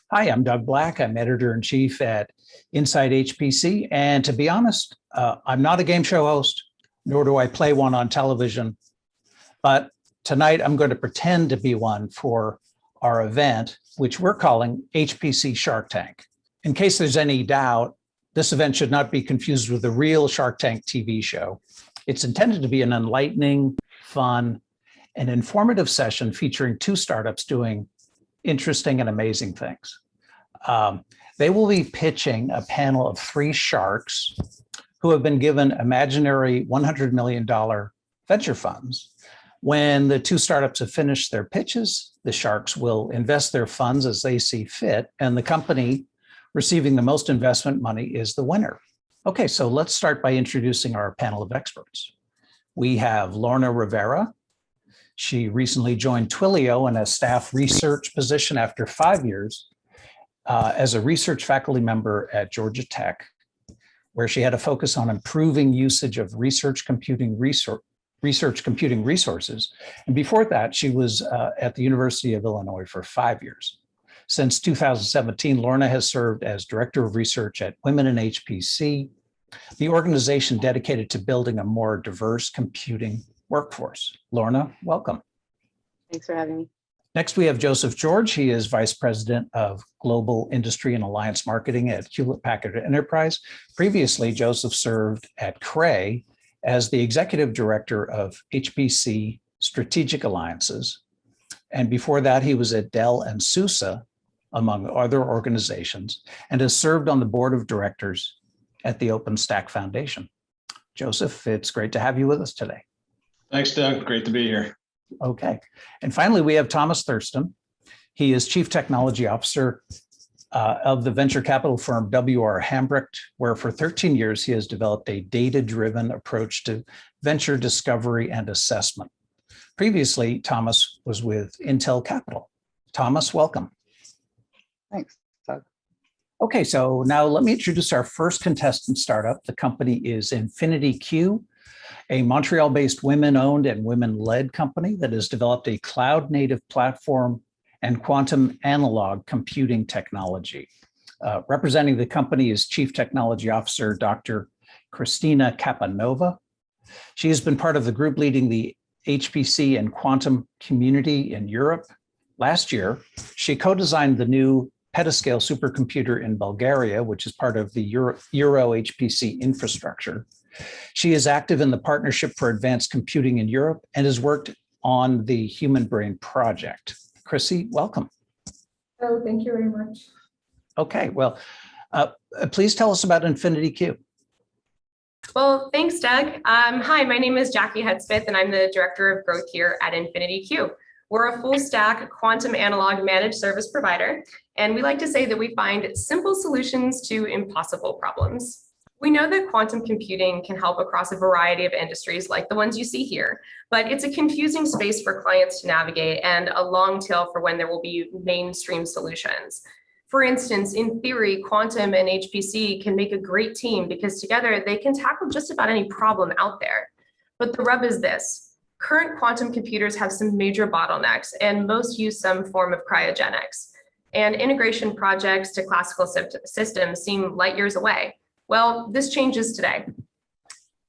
Hi, I'm Doug Black. I'm editor-in-chief at insideHPC. And to be honest, I'm not a game show host, nor do I play one on television. But tonight I'm going to pretend to be one for our event, which we're calling HPC Shark Tank. In case there's any doubt, this event should not be confused with the real Shark Tank TV show. It's intended to be an enlightening, fun, and informative session featuring two startups doing interesting and amazing things. They will be pitching a panel of three sharks who have been given imaginary $100 million venture funds. When the two startups have finished their pitches, the sharks will invest their funds as they see fit, and the company receiving the most investment money is the winner. Okay, so let's start by introducing our panel of experts. We have Lorna Rivera. She recently joined Twilio in a staff research position after 5 years as a research faculty member at Georgia Tech, where she had a focus on improving usage of research computing resources. And before that, she was at the University of Illinois for 5 years. Since 2017, Lorna has served as Director of Research at Women in HPC, the organization dedicated to building a more diverse computing workforce. Lorna, welcome. Thanks for having me. Next, we have Joseph George. He is Vice President of Global Industry and Alliance Marketing at Hewlett-Packard Enterprise. Previously, Joseph served at Cray as the Executive Director of HPC Strategic Alliances. And before that, he was at Dell and SUSE, among other organizations, and has served on the board of directors at the OpenStack Foundation. Joseph, it's great to have you with us today. Thanks, Doug. Great to be here. Okay. And finally, we have Thomas Thurston. He is Chief Technology Officer of the venture capital firm W.R. Hambrecht, where for 13 years he has developed a data-driven approach to venture discovery and assessment. Previously, Thomas was with Intel Capital. Thomas, welcome. Thanks, Doug. Okay, so now let me introduce our first contestant startup. The company is InfinityQ, a Montreal-based women-owned and women-led company that has developed a cloud-native platform and quantum analog computing technology. Representing the company is Chief Technology Officer, Dr. Christina Cappanova. She has been part of the group leading the HPC and quantum community in Europe. Last year, she co-designed the new petascale supercomputer in Bulgaria, which is part of the Euro HPC infrastructure. She is active in the Partnership for Advanced Computing in Europe and has worked on the Human Brain Project. Chrissy, welcome. Oh, thank you very much. Okay, well, please tell us about InfinityQ. Well, thanks, Doug. Hi, my name is Jackie Headsmith, and I'm the Director of Growth here at InfinityQ. We're a full stack quantum analog managed service provider, and we like to say that we find simple solutions to impossible problems. We know that quantum computing can help across a variety of industries like the ones you see here, but it's a confusing space for clients to navigate and a long tail for when there will be mainstream solutions. For instance, in theory, quantum and HPC can make a great team because together they can tackle just about any problem out there. But the rub is this: current quantum computers have some major bottlenecks and most use some form of cryogenics. And integration projects to classical systems seem light years away. Well, this changes today.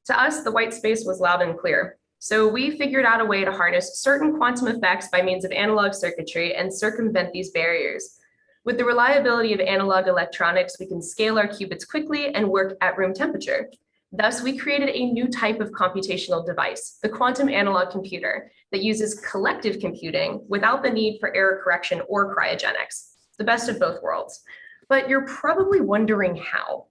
To us, the white space was loud and clear. So we figured out a way to harness certain quantum effects by means of analog circuitry and circumvent these barriers. With the reliability of analog electronics, we can scale our qubits quickly and work at room temperature. Thus, we created a new type of computational device, the quantum analog computer, that uses collective computing without the need for error correction or cryogenics, the best of both worlds. But you're probably wondering how.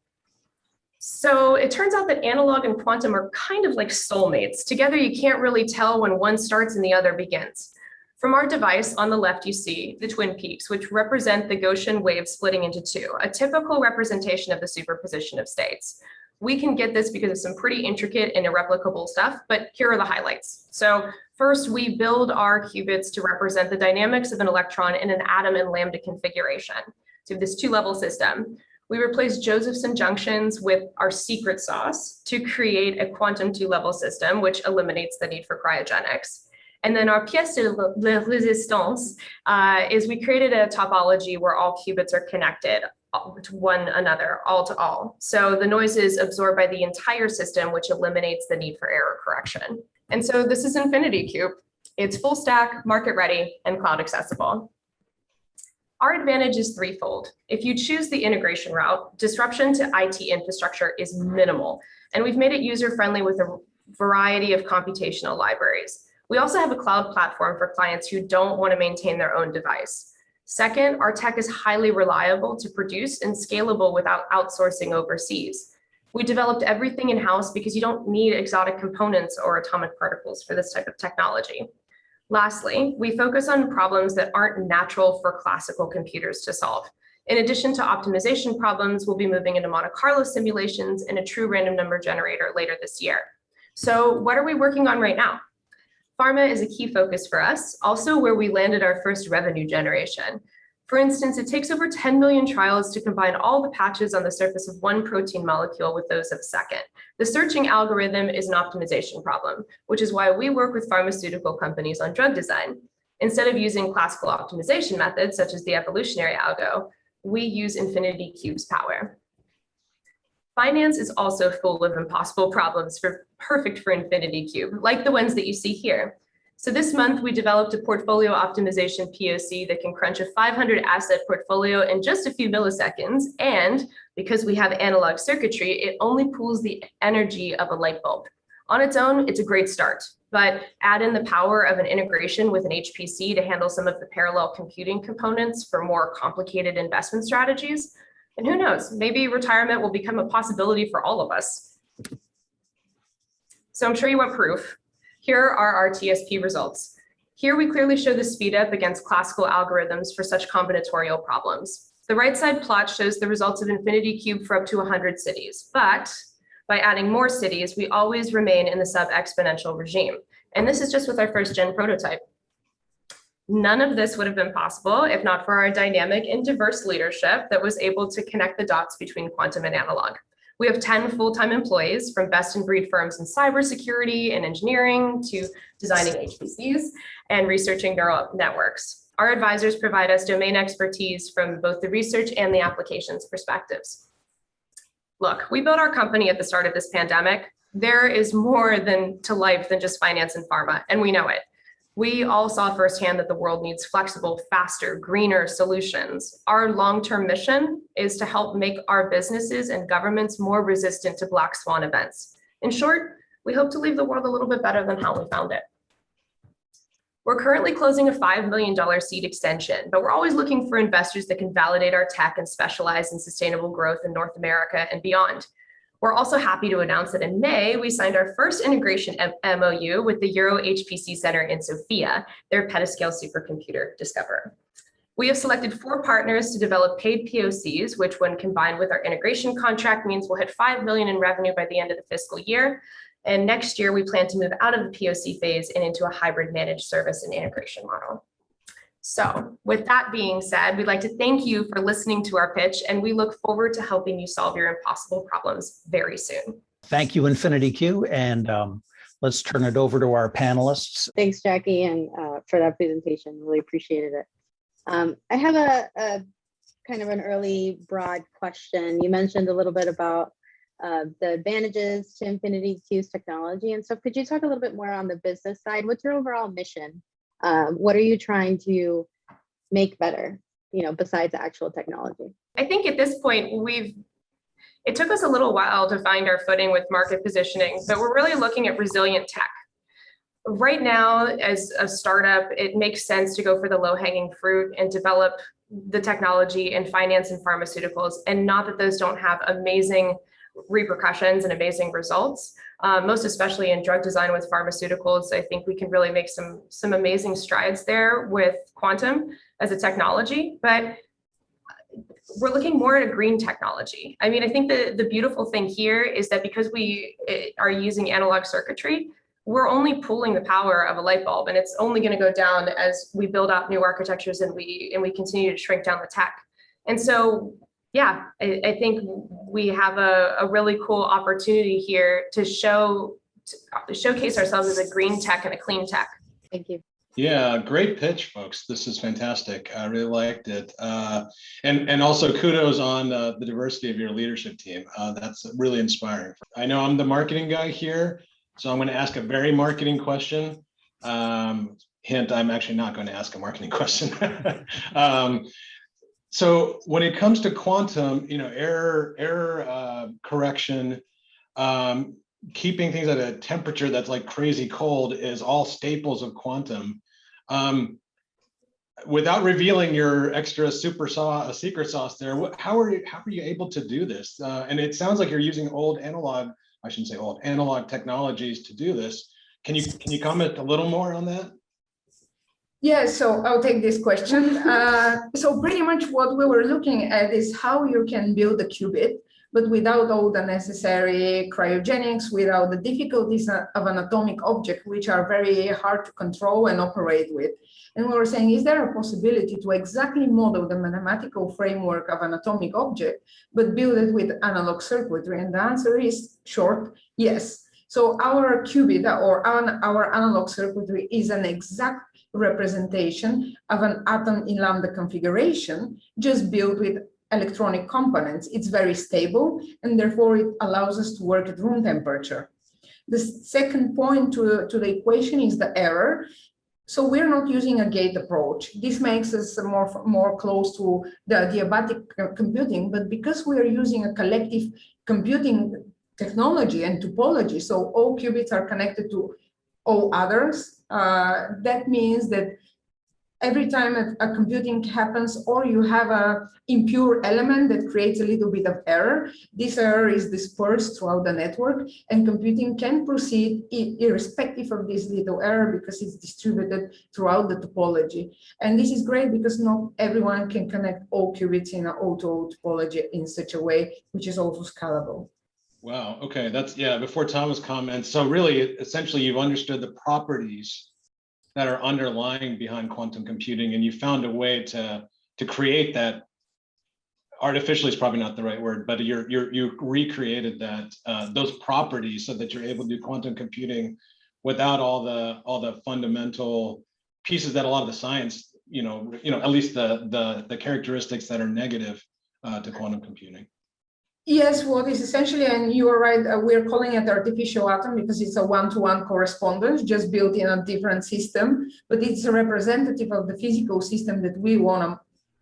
So it turns out that analog and quantum are kind of like soulmates. Together, you can't really tell when one starts and the other begins. From our device on the left, you see the twin peaks, which represent the Gaussian wave splitting into two, a typical representation of the superposition of states. We can get this because of some pretty intricate and irreplicable stuff, but here are the highlights. So first, we build our qubits to represent the dynamics of an electron in an atom and lambda configuration. So this two-level system. We replaced Josephson junctions with our secret sauce to create a quantum two-level system, which eliminates the need for cryogenics. And then our pièce de résistance is we created a topology where all qubits are connected to one another, all to all. So the noise is absorbed by the entire system, which eliminates the need for error correction. And so this is Infinity Cube. It's full stack, market ready, and cloud accessible. Our advantage is threefold. If you choose the integration route, disruption to IT infrastructure is minimal, and we've made it user-friendly with a variety of computational libraries. We also have a cloud platform for clients who don't want to maintain their own device. Second, our tech is highly reliable to produce and scalable without outsourcing overseas. We developed everything in-house because you don't need exotic components or atomic particles for this type of technology. Lastly, we focus on problems that aren't natural for classical computers to solve. In addition to optimization problems, we'll be moving into Monte Carlo simulations and a true random number generator later this year. So what are we working on right now? Pharma is a key focus for us, also where we landed our first revenue generation. For instance, it takes over 10 million trials to combine all the patches on the surface of one protein molecule with those of a second. The searching algorithm is an optimization problem, which is why we work with pharmaceutical companies on drug design. Instead of using classical optimization methods, such as the evolutionary algo, we use Infinity Cube's power. Finance is also full of impossible problems perfect for Infinity Cube, like the ones that you see here. So this month, we developed a portfolio optimization POC that can crunch a 500 asset portfolio in just a few milliseconds. And because we have analog circuitry, it only pools the energy of a light bulb. On its own, it's a great start, but add in the power of an integration with an HPC to handle some of the parallel computing components for more complicated investment strategies. And who knows, maybe retirement will become a possibility for all of us. So I'm sure you want proof. Here are our Tsp results. Here we clearly show the speed up against classical algorithms for such combinatorial problems. The right side plot shows the results of Infinity Cube for up to 100 cities, but by adding more cities, we always remain in the sub-exponential regime. And this is just with our first gen prototype. None of this would have been possible if not for our dynamic and diverse leadership that was able to connect the dots between quantum and analog. We have 10 full-time employees from best-in-breed firms in cybersecurity and engineering to designing HPCs and researching neural networks. Our advisors provide us domain expertise from both the research and the applications perspectives. Look, we built our company at the start of this pandemic. There is more to life than just finance and pharma, and we know it. We all saw firsthand that the world needs flexible, faster, greener solutions. Our long-term mission is to help make our businesses and governments more resistant to black swan events. In short, we hope to leave the world a little bit better than how we found it. We're currently closing a $5 million seed extension, but we're always looking for investors that can validate our tech and specialize in sustainable growth in North America and beyond. We're also happy to announce that in May, we signed our first integration MOU with the Euro HPC Center in Sofia, their petascale supercomputer discoverer. We have selected 4 partners to develop paid POCs, which when combined with our integration contract means we'll hit $5 million in revenue by the end of the fiscal year. And next year, we plan to move out of the POC phase and into a hybrid managed service and integration model. So with that being said, we'd like to thank you for listening to our pitch, and we look forward to helping you solve your impossible problems very soon. Thank you, Infinity Q, and let's turn it over to our panelists. Thanks, Jackie, and for that presentation. Really appreciated it. I have a kind of an early broad question. You mentioned a little bit about the advantages to Infinity Q's technology. And so could you talk a little bit more on the business side? What's your overall mission? What are you trying to make better, besides the actual technology? I think at this point, it took us a little while to find our footing with market positioning, but we're really looking at resilient tech. Right now, as a startup, it makes sense to go for the low-hanging fruit and develop the technology in finance and pharmaceuticals, and not that those don't have amazing repercussions and amazing results. Most especially in drug design with pharmaceuticals, I think we can really make some amazing strides there with quantum as a technology, but we're looking more at a green technology. I mean, I think the beautiful thing here is that because we are using analog circuitry, we're only pooling the power of a light bulb, and it's only going to go down as we build out new architectures and we continue to shrink down the tech. And so, yeah, I think we have a really cool opportunity here to showcase ourselves as a green tech and a clean tech. Thank you. Yeah, great pitch, folks. This is fantastic. I really liked it. And also kudos on the diversity of your leadership team. That's really inspiring. I know I'm the marketing guy here, so I'm going to ask a very marketing question. Hint, I'm actually not going to ask a marketing question. So when it comes to quantum, error correction, keeping things at a temperature that's like crazy cold is all staples of quantum. Without revealing your extra secret sauce there, how are you able to do this? And it sounds like you're using analog technologies to do this. Can you comment a little more on that? Yeah, so I'll take this question. So pretty much what we were looking at is how you can build a qubit, but without all the necessary cryogenics, without the difficulties of an atomic object, which are very hard to control and operate with. And we were saying, is there a possibility to exactly model the mathematical framework of an atomic object, but build it with analog circuitry? And the answer is short, yes. So our qubit or our analog circuitry is an exact representation of an atom in lambda configuration, just built with electronic components. It's very stable, and therefore it allows us to work at room temperature. The second point to the equation is the error. So we're not using a gate approach. This makes us more close to the adiabatic computing, but because we are using a collective computing technology and topology, so all qubits are connected to all others, that means that every time a computing happens, or you have an impure element that creates a little bit of error, this error is dispersed throughout the network, and computing can proceed irrespective of this little error because it's distributed throughout the topology. And this is great because not everyone can connect all qubits in an auto topology in such a way, which is also scalable. Wow. Okay. Before Thomas comments, so really, essentially, you've understood the properties that are underlying behind quantum computing, and you found a way to create that. Artificially is probably not the right word, but you recreated that those properties so that you're able to do quantum computing without all the fundamental pieces that a lot of the science, at least the characteristics that are negative to quantum computing. Yes, what is essentially, and you are right, we're calling it artificial atom because it's a one-to-one correspondence just built in a different system, but it's a representative of the physical system that we want to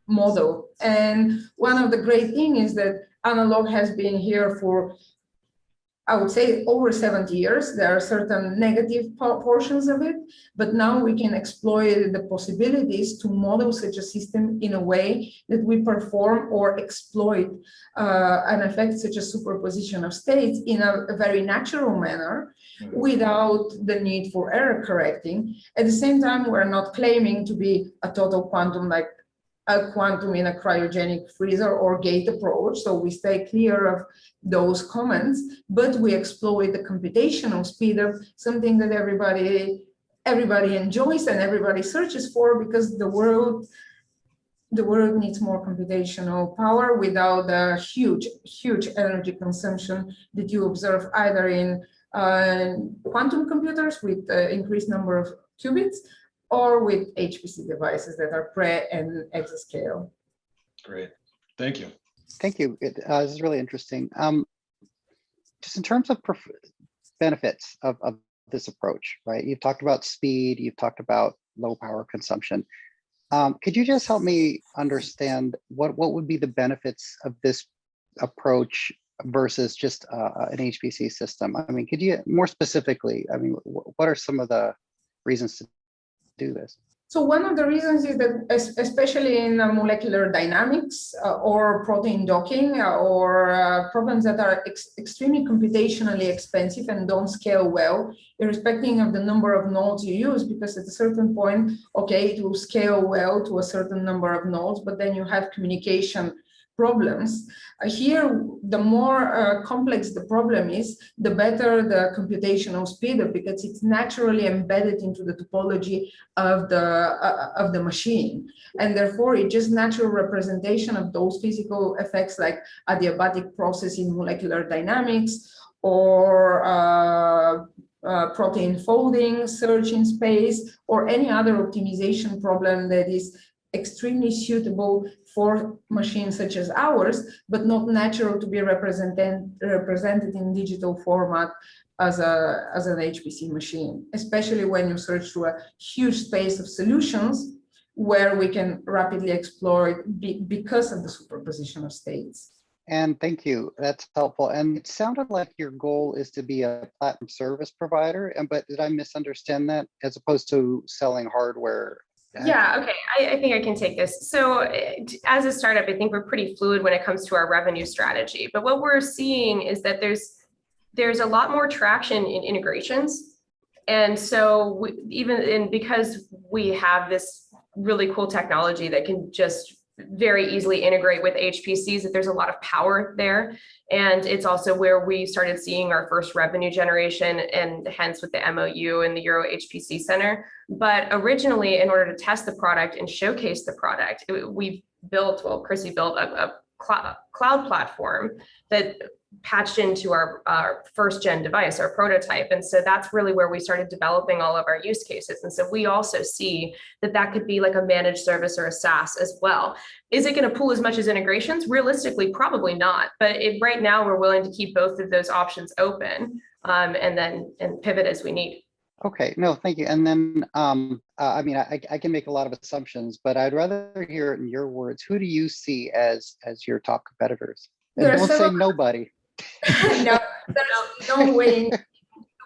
model. And one of the great things is that analog has been here for, I would say, over 70 years. There are certain negative portions of it, but now we can exploit the possibilities to model such a system in a way that we perform or exploit an effect such as superposition of states in a very natural manner without the need for error correcting. At the same time, we're not claiming to be a total quantum, like a quantum in a cryogenic freezer or gate approach. So we stay clear of those comments, but we exploit the computational speed of something that everybody enjoys and everybody searches for, because the world needs more computational power without the huge energy consumption that you observe either in quantum computers with increased number of qubits, or with HPC devices that are pre and exascale. Great, thank you. Thank you. This is really interesting. Just in terms of benefits of this approach, right? You've talked about speed, you've talked about low power consumption. Could you just help me understand what would be the benefits of this approach versus just an HPC system? I mean, could you more specifically, I mean, what are some of the reasons to do this? So one of the reasons is that, especially in molecular dynamics or protein docking or problems that are extremely computationally expensive and don't scale well, irrespective of the number of nodes you use, because at a certain point, okay, it will scale well to a certain number of nodes, but then you have communication problems. Here, the more complex the problem is, the better the computational speed, because it's naturally embedded into the topology of the machine, and therefore it's just natural representation of those physical effects like adiabatic process in molecular dynamics or protein folding, search in space, or any other optimization problem that is extremely suitable for machines such as ours, but not natural to be represented in digital format as an HPC machine, especially when you search through a huge space of solutions where we can rapidly explore it because of the superposition of states. And thank you, that's helpful. And it sounded like your goal is to be a platinum service provider, but did I misunderstand that, as opposed to selling hardware? Yeah, okay, I think I can take this. So as a startup, I think we're pretty fluid when it comes to our revenue strategy. But what we're seeing is that there's a lot more traction in integrations. And so because we have this really cool technology that can just very easily integrate with HPCs, that there's a lot of power there. And it's also where we started seeing our first revenue generation, and hence with the MOU and the Euro HPC Center. But originally, in order to test the product and showcase the product, Chrissy built a cloud platform that patched into our first gen device, our prototype. And so that's really where we started developing all of our use cases. And so we also see that could be like a managed service or a SaaS as well. Is it going to pull as much as integrations? Realistically, probably not. But right now we're willing to keep both of those options open and pivot as we need. Okay, no, thank you. And then, I mean, I can make a lot of assumptions, but I'd rather hear it in your words. Who do you see as your top competitors? And don't say nobody. No, there's no way in the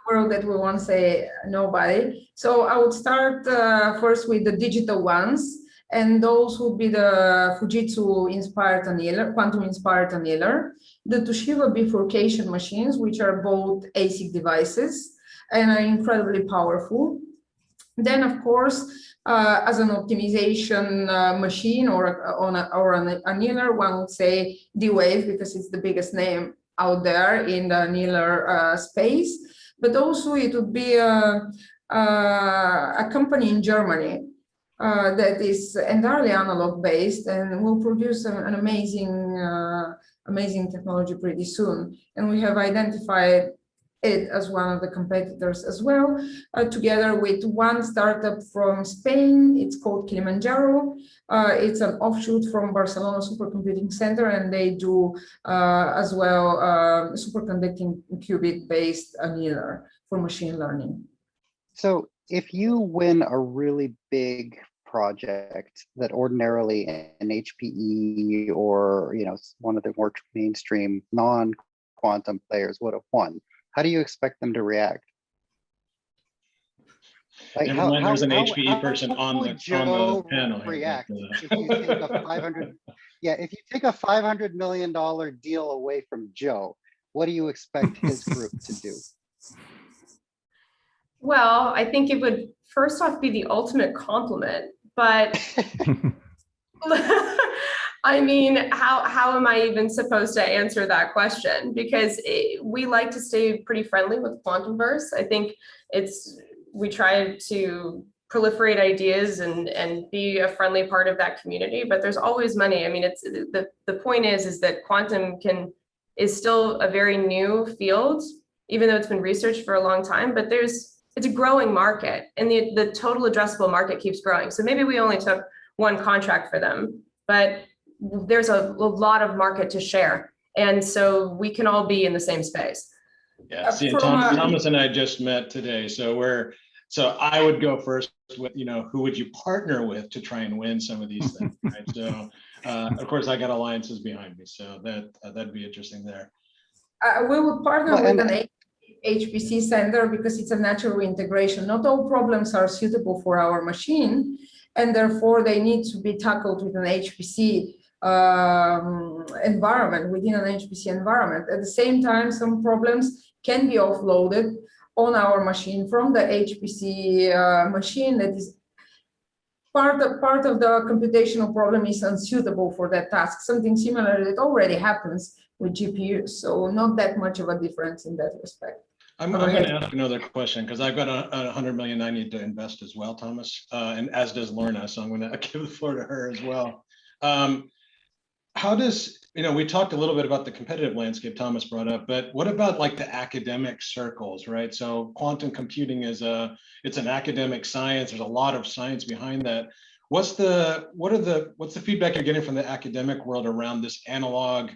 world that we won't say nobody. So I would start first with the digital ones, and those would be the Fujitsu inspired annealer, quantum inspired annealer, the Toshiba bifurcation machines, which are both ASIC devices and are incredibly powerful. Then, of course, as an optimization machine or an annealer, one would say D-Wave, because it's the biggest name out there in the annealer space. But also it would be a company in Germany that is entirely analog based and will produce an amazing technology pretty soon. And we have identified it as one of the competitors as well, together with one startup from Spain. It's called Kilimanjaro. It's an offshoot from Barcelona Supercomputing Center, and they do as well superconducting qubit-based annealer for machine learning. So if you win a really big project that ordinarily an HPE or one of the more mainstream non-quantum players would have won, how do you expect them to react? Like there's an HPE person on the panel react if you take a if you take a $500 million deal away from Joe, what do you expect his group to do? Well, I think it would first off be the ultimate compliment, but I mean, how am I even supposed to answer that question? Because we like to stay pretty friendly with Quantumverse. I think we try to proliferate ideas and be a friendly part of that community, but there's always money. I mean, it's the point is that quantum is still a very new field, even though it's been researched for a long time, but it's a growing market, and the total addressable market keeps growing. So maybe we only took one contract for them, but there's a lot of market to share. And so we can all be in the same space. Yeah, see, Thomas and I just met today. So I would go first with, who would you partner with to try and win some of these things, right? So of course I got alliances behind me, so that'd be interesting there. We would partner with an HPC center because it's a natural integration. Not all problems are suitable for our machine, and therefore they need to be tackled with an HPC environment, within an HPC environment. At the same time, some problems can be offloaded on our machine from the HPC machine that is part of the computational problem is unsuitable for that task. Something similar that already happens with GPUs. So not that much of a difference in that respect. I'm going to ask another question because I've got a 100 million I need to invest as well, Thomas, and as does Lorna. So I'm going to give the floor to her as well. How does we talked a little bit about the competitive landscape Thomas brought up, but what about like the academic circles, right? So quantum computing it's an academic science. There's a lot of science behind that. What's the feedback you're getting from the academic world around this analog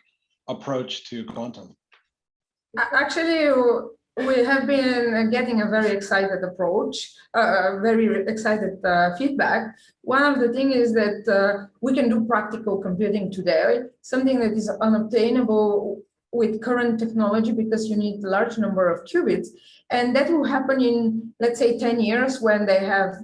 approach to quantum? Actually, we have been getting a very excited approach, very excited feedback. One of the things is that we can do practical computing today, something that is unobtainable with current technology because you need a large number of qubits. And that will happen in, let's say, 10 years when they have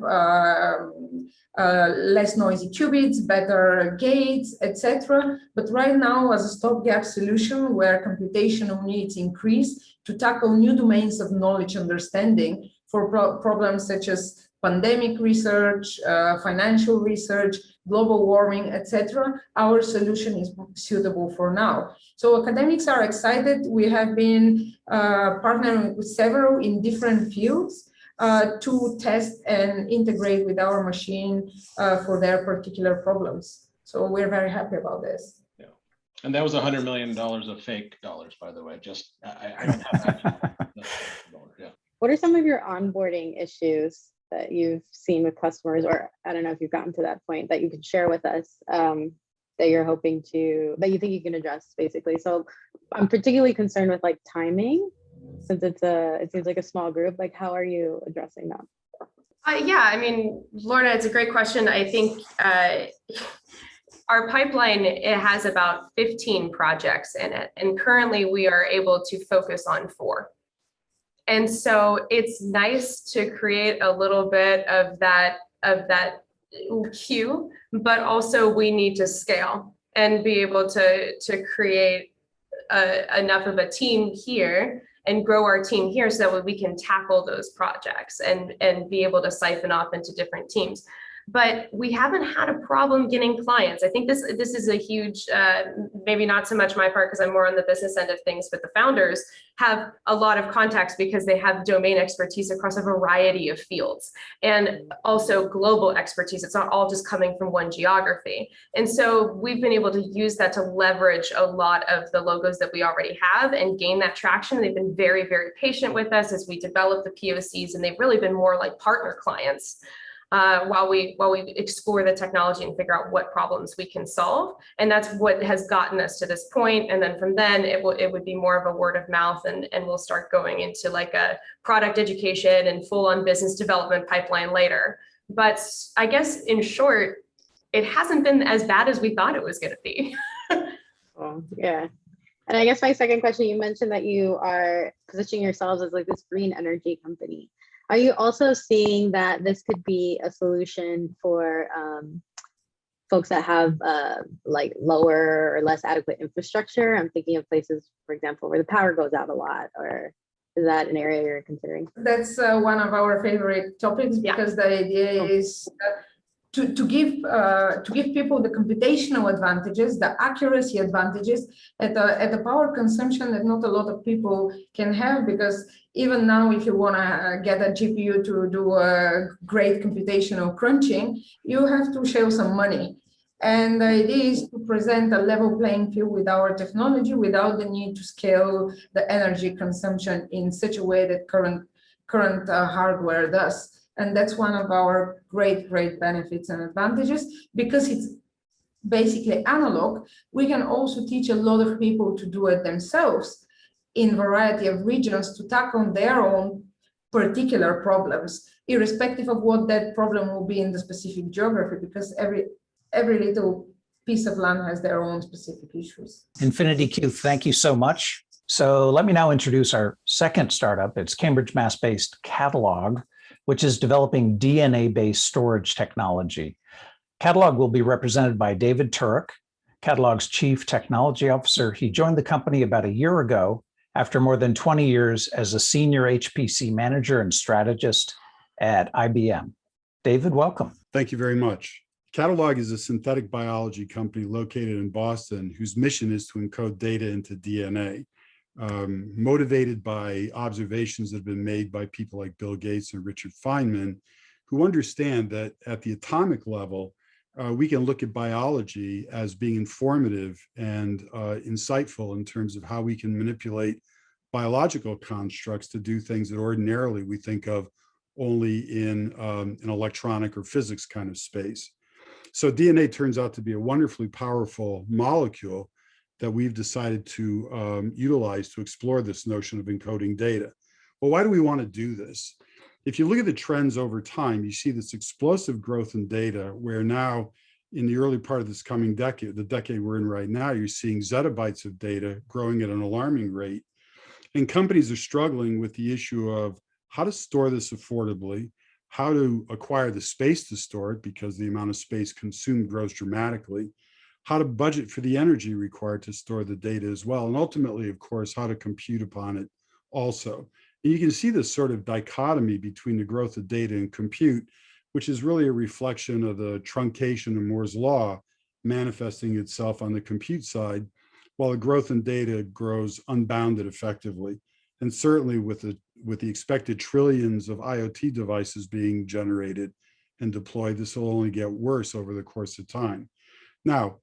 less noisy qubits, better gates, etc. But right now, as a stopgap solution where computational needs increase to tackle new domains of knowledge understanding for problems such as pandemic research, financial research, global warming, etc., our solution is suitable for now. So academics are excited. We have been partnering with several in different fields to test and integrate with our machine for their particular problems. So we're very happy about this. Yeah, and that was $100 million of fake dollars, by the way. Just I don't have that. Yeah. What are some of your onboarding issues that you've seen with customers, or I don't know if you've gotten to that point, that you can share with us that you're hoping to, that you think you can address, basically? So I'm particularly concerned with like timing, since it seems like a small group. Like, how are you addressing that? Yeah, I mean, Lorna, it's a great question. I think our pipeline, it has about 15 projects in it, and currently we are able to focus on 4. And so it's nice to create a little bit of that queue, but also we need to scale and be able to create enough of a team here and grow our team here so that we can tackle those projects and be able to siphon off into different teams. But we haven't had a problem getting clients. I think this is a huge, maybe not so much my part because I'm more on the business end of things, but the founders have a lot of contacts because they have domain expertise across a variety of fields and also global expertise. It's not all just coming from one geography. And so we've been able to use that to leverage a lot of the logos that we already have and gain that traction. They've been very, very patient with us as we develop the POCs, and they've really been more like partner clients. While we explore the technology and figure out what problems we can solve. And that's what has gotten us to this point. And then from then it would be more of a word of mouth, and we'll start going into like a product education and full on business development pipeline later. But I guess in short, it hasn't been as bad as we thought it was going to be. Oh, yeah. And I guess my second question, you mentioned that you are positioning yourselves as like this green energy company. Are you also seeing that this could be a solution for folks that have like lower or less adequate infrastructure? I'm thinking of places, for example, where the power goes out a lot, or is that an area you're considering? That's one of our favorite topics, because the idea is to give people the computational advantages, the accuracy advantages at the power consumption that not a lot of people can have, because even now, if you want to get a GPU to do a great computational crunching, you have to shell some money. And the idea is to present a level playing field with our technology without the need to scale the energy consumption in such a way that current hardware does. And that's one of our great benefits and advantages. Because it's basically analog, we can also teach a lot of people to do it themselves in a variety of regions to tackle their own particular problems, irrespective of what that problem will be in the specific geography, because every little piece of land has their own specific issues. Infinity Q, thank you so much. So let me now introduce our second startup. It's Cambridge, Mass-based Catalog, which is developing DNA-based storage technology. Catalog will be represented by David Turek, Catalog's Chief Technology Officer. He joined the company about a year ago after more than 20 years as a senior HPC manager and strategist at IBM. David, welcome. Thank you very much. Catalog is a synthetic biology company located in Boston whose mission is to encode data into DNA. Motivated by observations that have been made by people like Bill Gates and Richard Feynman, who understand that at the atomic level, we can look at biology as being informative and insightful in terms of how we can manipulate biological constructs to do things that ordinarily we think of only in an electronic or physics kind of space. So DNA turns out to be a wonderfully powerful molecule that we've decided to utilize to explore this notion of encoding data. Well, why do we want to do this? If you look at the trends over time, you see this explosive growth in data where now in the early part of this coming decade, the decade we're in right now, you're seeing zettabytes of data growing at an alarming rate. And companies are struggling with the issue of how to store this affordably, how to acquire the space to store it because the amount of space consumed grows dramatically, how to budget for the energy required to store the data as well, and ultimately, of course, how to compute upon it also. And you can see this sort of dichotomy between the growth of data and compute, which is really a reflection of the truncation of Moore's law manifesting itself on the compute side, while the growth in data grows unbounded effectively. And certainly with the expected trillions of IoT devices being generated and deployed, this will only get worse over the course of time. Now,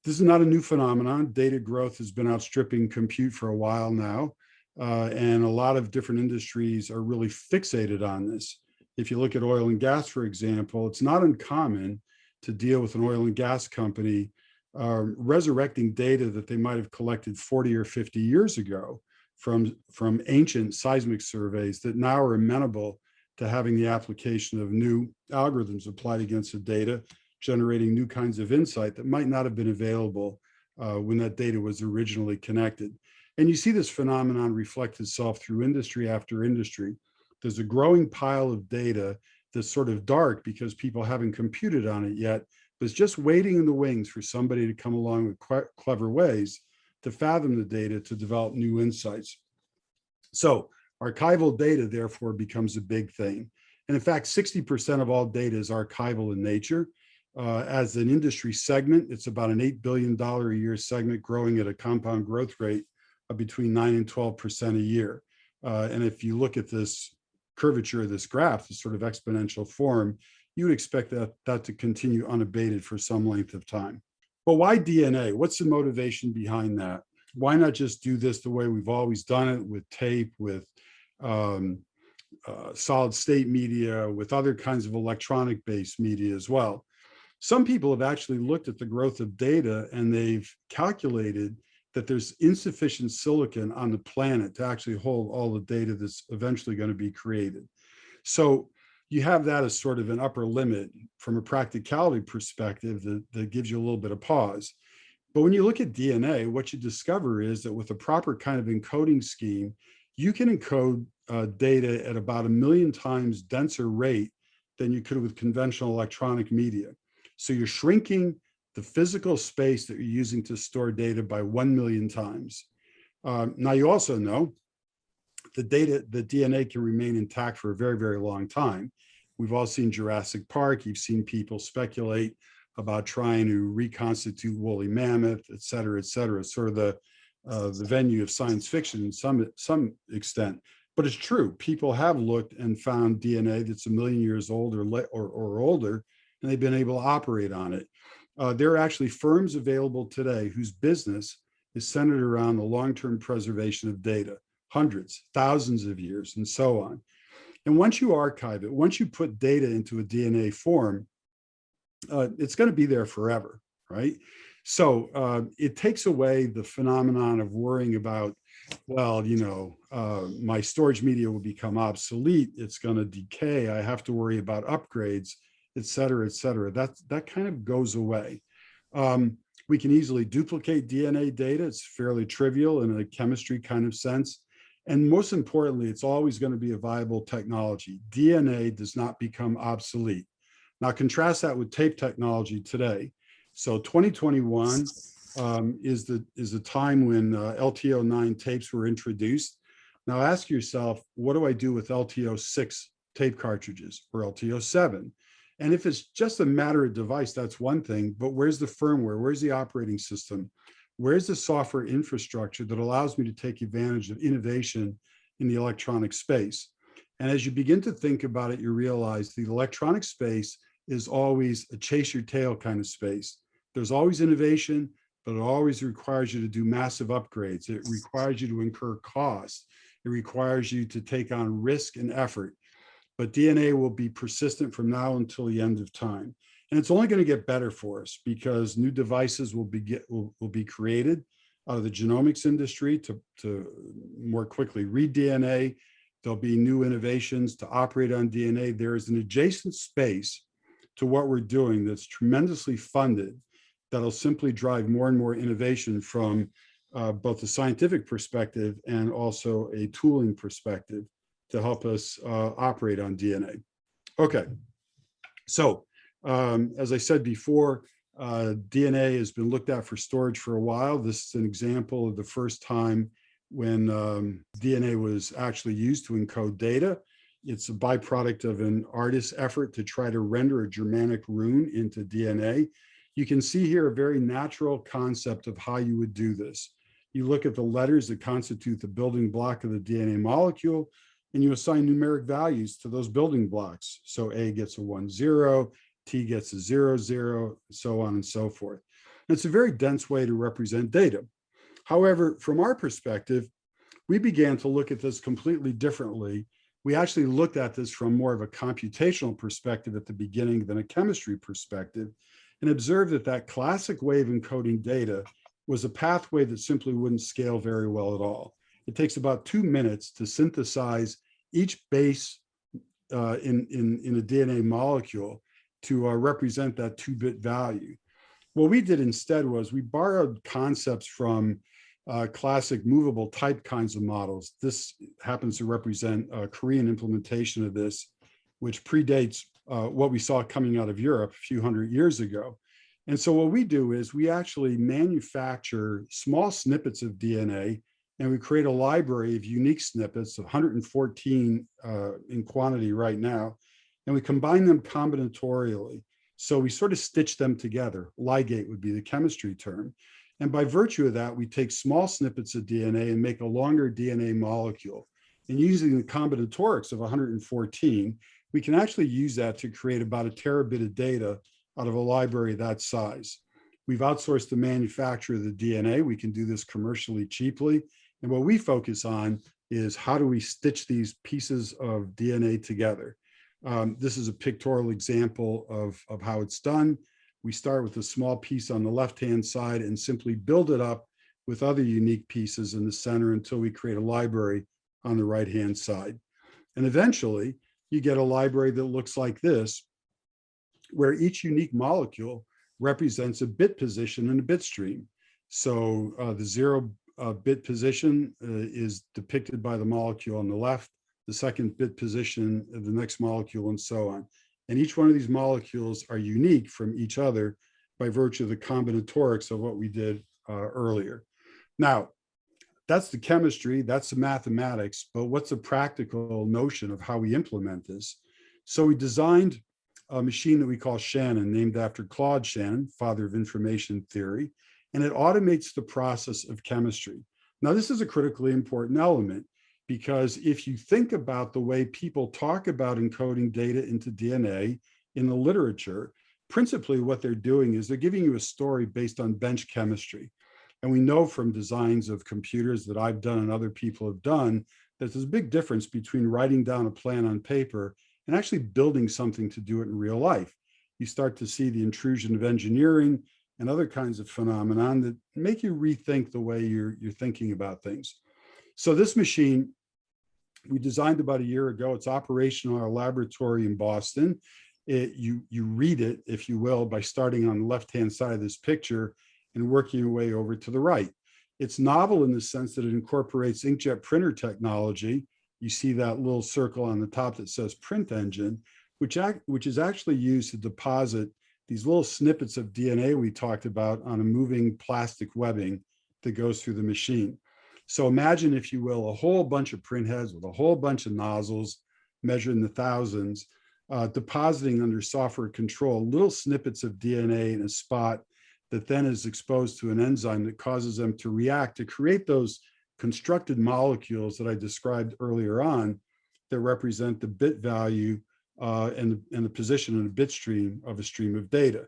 this is not a new phenomenon. Data growth has been outstripping compute for a while now. And a lot of different industries are really fixated on this. If you look at oil and gas, for example, it's not uncommon to deal with an oil and gas company resurrecting data that they might have collected 40 or 50 years ago from ancient seismic surveys that now are amenable to having the application of new algorithms applied against the data, generating new kinds of insight that might not have been available when that data was originally connected. And you see this phenomenon reflect itself through industry after industry. There's a growing pile of data that's sort of dark because people haven't computed on it yet, but it's just waiting in the wings for somebody to come along with clever ways to fathom the data to develop new insights. So archival data, therefore, becomes a big thing. And in fact, 60% of all data is archival in nature. As an industry segment, it's about an $8 billion a year segment growing at a compound growth rate of between 9 and 12% a year. And if you look at this curvature of this graph, this sort of exponential form, you would expect that to continue unabated for some length of time. But why DNA? What's the motivation behind that? Why not just do this the way we've always done it with tape, with solid state media, with other kinds of electronic based media as well? Some people have actually looked at the growth of data and they've calculated that there's insufficient silicon on the planet to actually hold all the data that's eventually going to be created. So you have that as sort of an upper limit from a practicality perspective that gives you a little bit of pause. But when you look at DNA, what you discover is that with a proper kind of encoding scheme, you can encode data at about 1 million times denser rate than you could with conventional electronic media. So you're shrinking the physical space that you're using to store data by 1 million times. Now you also know the DNA can remain intact for a very, very long time. We've all seen Jurassic Park. You've seen people speculate about trying to reconstitute woolly mammoth, et cetera, sort of the venue of science fiction in some extent. But it's true. People have looked and found DNA that's 1 million years old or older, and they've been able to operate on it. There are actually firms available today whose business is centered around the long-term preservation of data, hundreds, thousands of years, and so on. And once you archive it, once you put data into a DNA form, it's going to be there forever, right? So it takes away the phenomenon of worrying about, well, you know, my storage media will become obsolete. It's going to decay. I have to worry about upgrades, et cetera, et cetera. That kind of goes away. We can easily duplicate DNA data. It's fairly trivial in a chemistry kind of sense. And most importantly, it's always going to be a viable technology. DNA does not become obsolete. Now contrast that with tape technology today. So 2021 is the time when LTO9 tapes were introduced. Now ask yourself, what do I do with LTO6 tape cartridges or LTO7? And if it's just a matter of device, that's one thing, but where's the firmware? Where's the operating system? Where's the software infrastructure that allows me to take advantage of innovation in the electronic space? And as you begin to think about it, you realize the electronic space is always a chase your tail kind of space. There's always innovation, but it always requires you to do massive upgrades. It requires you to incur costs. It requires you to take on risk and effort. But DNA will be persistent from now until the end of time. And it's only going to get better for us because new devices will be created out of the genomics industry to more quickly read DNA. There'll be new innovations to operate on DNA. There is an adjacent space to what we're doing that's tremendously funded that'll simply drive more and more innovation from both a scientific perspective and also a tooling perspective to help us operate on DNA. Okay, so as I said before, DNA has been looked at for storage for a while. This is an example of the first time when DNA was actually used to encode data. It's a byproduct of an artist's effort to try to render a Germanic rune into DNA. You can see here a very natural concept of how you would do this. You look at the letters that constitute the building block of the DNA molecule, and you assign numeric values to those building blocks. So A gets a 1, 0, T gets a 0, 0, so on and so forth. And it's a very dense way to represent data. However, from our perspective, we began to look at this completely differently. We actually looked at this from more of a computational perspective at the beginning than a chemistry perspective, and observed that that classic way of encoding data was a pathway that simply wouldn't scale very well at all. It takes about 2 minutes to synthesize each base in a DNA molecule to represent that 2-bit value. What we did instead was we borrowed concepts from classic movable type kinds of models. This happens to represent a Korean implementation of this, which predates what we saw coming out of Europe a few hundred years ago. And so what we do is we actually manufacture small snippets of DNA, and we create a library of unique snippets of 114 in quantity right now, and we combine them combinatorially. So we sort of stitch them together. Ligate would be the chemistry term. And by virtue of that, we take small snippets of DNA and make a longer DNA molecule. And using the combinatorics of 114, we can actually use that to create about a terabit of data out of a library that size. We've outsourced the manufacture of the DNA. We can do this commercially cheaply. And what we focus on is how do we stitch these pieces of DNA together? This is a pictorial example of how it's done. We start with a small piece on the left-hand side and simply build it up with other unique pieces in the center until we create a library on the right-hand side. And eventually, you get a library that looks like this, where each unique molecule represents a bit position in a bit stream. So the 0 bit position is depicted by the molecule on the left, the second bit position of the next molecule, and so on. And each one of these molecules are unique from each other by virtue of the combinatorics of what we did earlier. Now, that's the chemistry, that's the mathematics, but what's the practical notion of how we implement this? So we designed a machine that we call Shannon, named after Claude Shannon, father of information theory, and it automates the process of chemistry. Now, this is a critically important element, because if you think about the way people talk about encoding data into DNA in the literature, principally what they're doing is they're giving you a story based on bench chemistry. And we know from designs of computers that I've done and other people have done that there's a big difference between writing down a plan on paper and actually building something to do it in real life. You start to see the intrusion of engineering and other kinds of phenomenon that make you rethink the way you're thinking about things. So this machine, we designed about a year ago. It's operational in our laboratory in Boston. You read it, if you will, by starting on the left-hand side of this picture and working your way over to the right. It's novel in the sense that it incorporates inkjet printer technology. You see that little circle on the top that says print engine, which is actually used to deposit these little snippets of DNA we talked about on a moving plastic webbing that goes through the machine. So imagine, if you will, a whole bunch of print heads with a whole bunch of nozzles measured in the thousands, depositing under software control little snippets of DNA in a spot that then is exposed to an enzyme that causes them to react to create those constructed molecules that I described earlier on that represent the bit value and the position in a bit stream of a stream of data.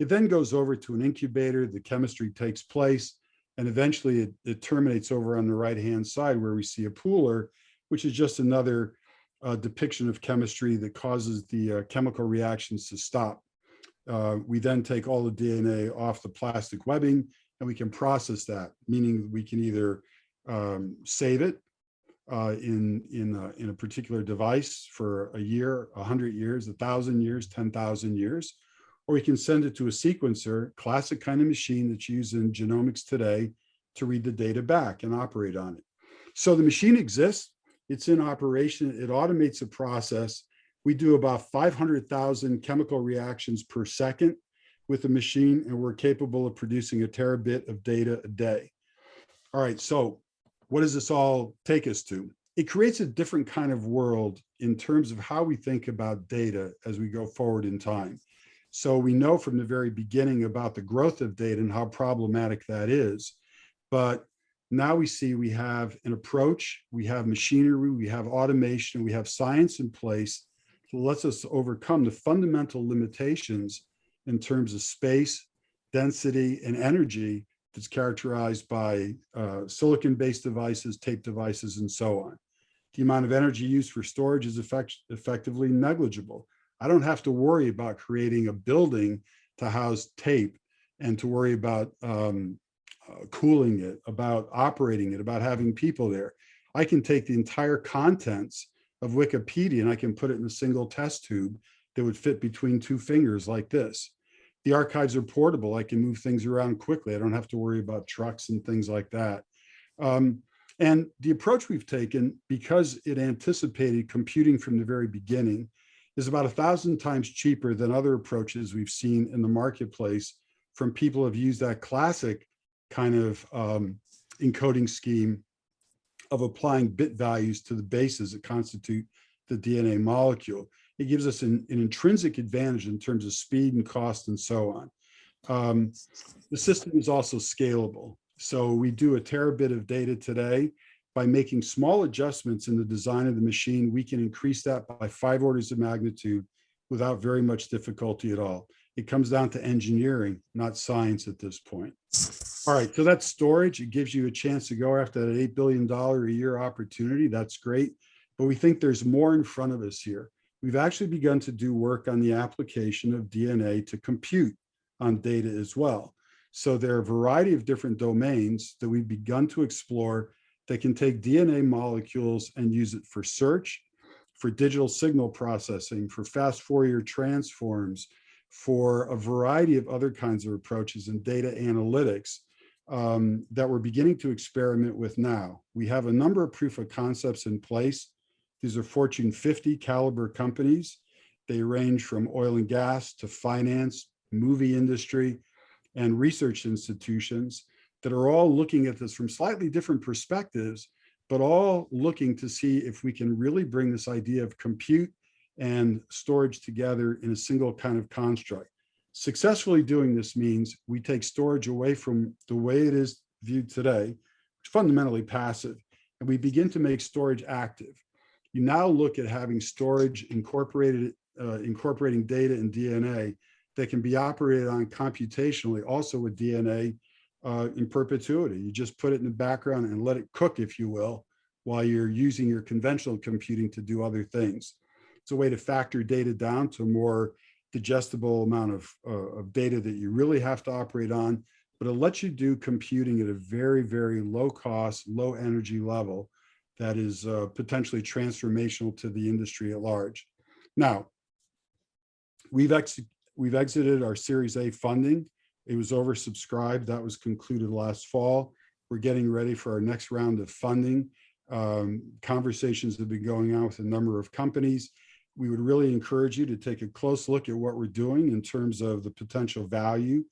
It then goes over to an incubator, the chemistry takes place, and eventually it terminates over on the right-hand side where we see a pooler, which is just another depiction of chemistry that causes the chemical reactions to stop. We then take all the DNA off the plastic webbing and we can process that, meaning we can either save it in a particular device for a year, 100 years, 1,000 years, 10,000 years, or we can send it to a sequencer, classic kind of machine that's used in genomics today, to read the data back and operate on it. So the machine exists, it's in operation, it automates a process. We do about 500,000 chemical reactions per second with the machine, and we're capable of producing a terabit of data a day. All right, so what does this all take us to? It creates a different kind of world in terms of how we think about data as we go forward in time. So we know from the very beginning about the growth of data and how problematic that is. But now we see we have an approach, we have machinery, we have automation, we have science in place that lets us overcome the fundamental limitations in terms of space, density, and energy that's characterized by silicon-based devices, tape devices, and so on. The amount of energy used for storage is effectively negligible. I don't have to worry about creating a building to house tape and to worry about cooling it, about operating it, about having people there. I can take the entire contents of Wikipedia and I can put it in a single test tube that would fit between two fingers like this. The archives are portable. I can move things around quickly. I don't have to worry about trucks and things like that. And the approach we've taken, because it anticipated computing from the very beginning, is about 1,000 times cheaper than other approaches we've seen in the marketplace from people who have used that classic kind of encoding scheme of applying bit values to the bases that constitute the DNA molecule. It gives us an intrinsic advantage in terms of speed and cost and so on. The system is also scalable. So we do a terabit of data today. By making small adjustments in the design of the machine, we can increase that by 5 orders of magnitude without very much difficulty at all. It comes down to engineering, not science at this point. All right, so that's storage. It gives you a chance to go after that $8 billion a year opportunity. That's great, but we think there's more in front of us here. We've actually begun to do work on the application of DNA to compute on data as well. So there are a variety of different domains that we've begun to explore that can take DNA molecules and use it for search, for digital signal processing, for fast Fourier transforms, for a variety of other kinds of approaches in data analytics that we're beginning to experiment with now. We have a number of proof of concepts in place. These are Fortune 50 caliber companies. They range from oil and gas to finance, movie industry, and research institutions that are all looking at this from slightly different perspectives, but all looking to see if we can really bring this idea of compute and storage together in a single kind of construct. Successfully doing this means we take storage away from the way it is viewed today, which is fundamentally passive, and we begin to make storage active. You now look at having storage incorporating data and DNA that can be operated on computationally, also with DNA in perpetuity. You just put it in the background and let it cook, if you will, while you're using your conventional computing to do other things. It's a way to factor data down to a more digestible amount of data that you really have to operate on, but it lets you do computing at a very, very low cost, low energy level that is potentially transformational to the industry at large. Now, we've exited our Series A funding. It was oversubscribed. That was concluded last fall. We're getting ready for our next round of funding. Conversations have been going on with a number of companies. We would really encourage you to take a close look at what we're doing in terms of the potential value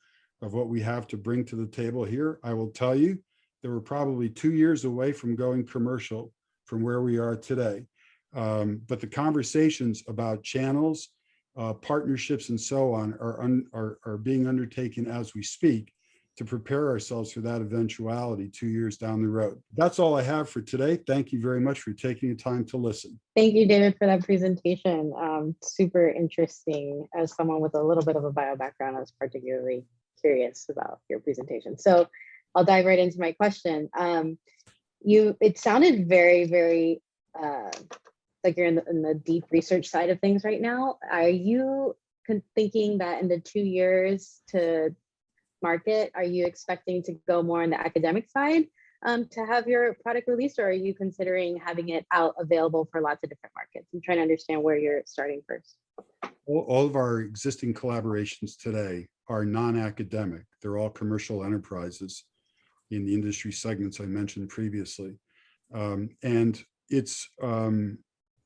of what we have to bring to the table here. I will tell you that we're probably 2 years away from going commercial from where we are today. But the conversations about channels, partnerships, and so on are being undertaken as we speak. to prepare ourselves for that eventuality 2 years down the road. That's all I have for today. Thank you very much for taking the time to listen. Thank you, David, for that presentation. Super interesting. As someone with a little bit of a bio background, I was particularly curious about your presentation. So I'll dive right into my question. It sounded very, very like you're in the deep research side of things right now. Are you thinking that in the 2 years to market, are you expecting to go more on the academic side to have your product released, or are you considering having it out available for lots of different markets? I'm trying to understand where you're starting first. All of our existing collaborations today are non-academic. They're all commercial enterprises in the industry segments I mentioned previously. And it's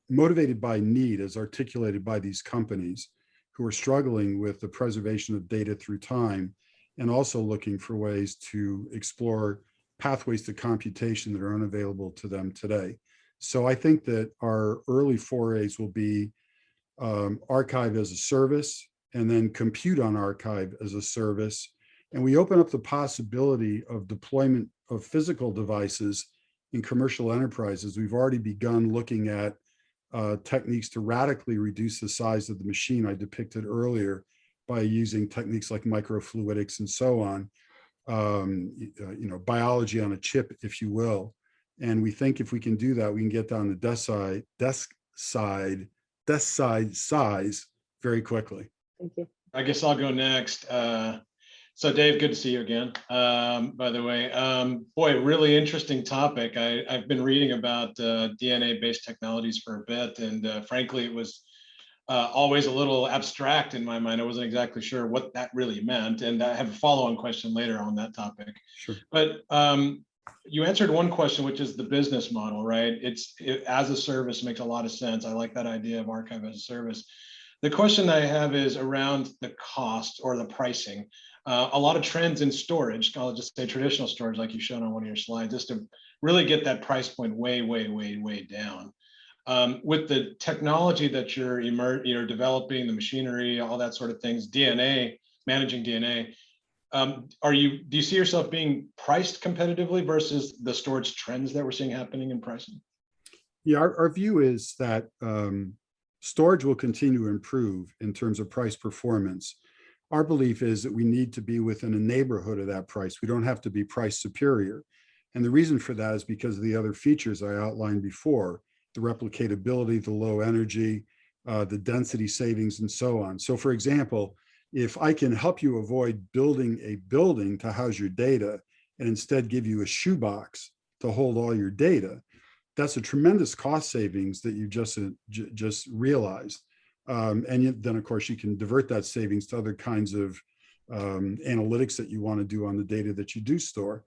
motivated by need as articulated by these companies who are struggling with the preservation of data through time, and also looking for ways to explore pathways to computation that are unavailable to them today. So I think that our early forays will be archive as a service, and then compute on archive as a service. And we open up the possibility of deployment of physical devices in commercial enterprises. We've already begun looking at techniques to radically reduce the size of the machine I depicted earlier by using techniques like microfluidics and so on, biology on a chip, if you will. And we think if we can do that, we can get down the desk side size very quickly. Thank you. I guess I'll go next. So Dave, good to see you again. By the way, boy, really interesting topic. I've been reading about DNA-based technologies for a bit, and frankly, it was always a little abstract in my mind. I wasn't exactly sure what that really meant, and I have a follow-on question later on that topic. Sure. But you answered one question, which is the business model, right? It as a service makes a lot of sense. I like that idea of archive as a service. The question I have is around the cost or the pricing. A lot of trends in storage, I'll just say traditional storage, like you showed on one of your slides, is to really get that price point way, way, way, way down. With the technology that you're developing, the machinery, all that sort of things, DNA, managing DNA, do you see yourself being priced competitively versus the storage trends that we're seeing happening in pricing? Yeah, our view is that storage will continue to improve in terms of price performance. Our belief is that we need to be within a neighborhood of that price. We don't have to be price superior. And the reason for that is because of the other features I outlined before, the replicatability, the low energy, the density savings, and so on. So for example, if I can help you avoid building a building to house your data and instead give you a shoebox to hold all your data, that's a tremendous cost savings that you just realized. And then, of course, you can divert that savings to other kinds of analytics that you want to do on the data that you do store.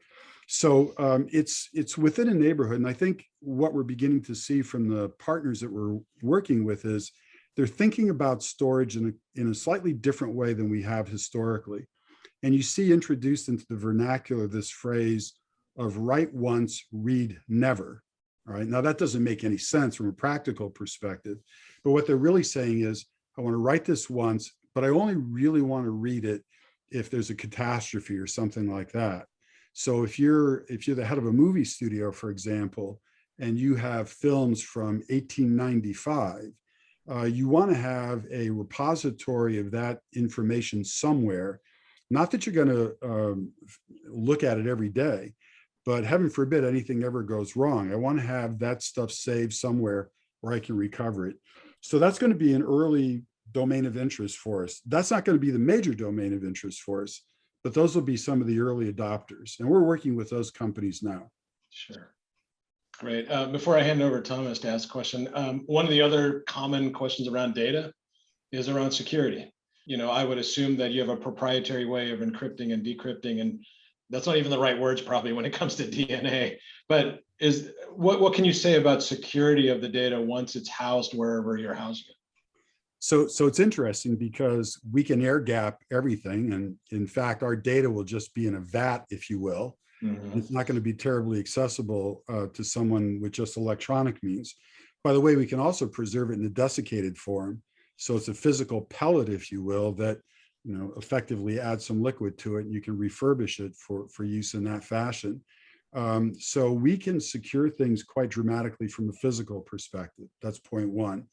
So it's within a neighborhood. And I think what we're beginning to see from the partners that we're working with is they're thinking about storage in a slightly different way than we have historically. And you see introduced into the vernacular this phrase of write once, read never. All right. Now, that doesn't make any sense from a practical perspective. But what they're really saying is, I want to write this once, but I only really want to read it if there's a catastrophe or something like that. So if you're the head of a movie studio, for example, and you have films from 1895, you want to have a repository of that information somewhere. Not that you're going to look at it every day, but heaven forbid anything ever goes wrong. I want to have that stuff saved somewhere where I can recover it. So that's going to be an early domain of interest for us. That's not going to be the major domain of interest for us, but those will be some of the early adopters. And we're working with those companies now. Sure. Great. Before I hand over to Thomas to ask a question, one of the other common questions around data is around security. I would assume that you have a proprietary way of encrypting and decrypting, and that's not even the right words probably when it comes to DNA, but what can you say about security of the data once it's housed wherever you're housing it? So it's interesting because we can air gap everything. And in fact, our data will just be in a vat, if you will. Mm-hmm. It's not going to be terribly accessible to someone with just electronic means. By the way, we can also preserve it in a desiccated form. So it's a physical pellet, if you will, that effectively add some liquid to it, and you can refurbish it for use in that fashion. So we can secure things quite dramatically from a physical perspective. That's point one.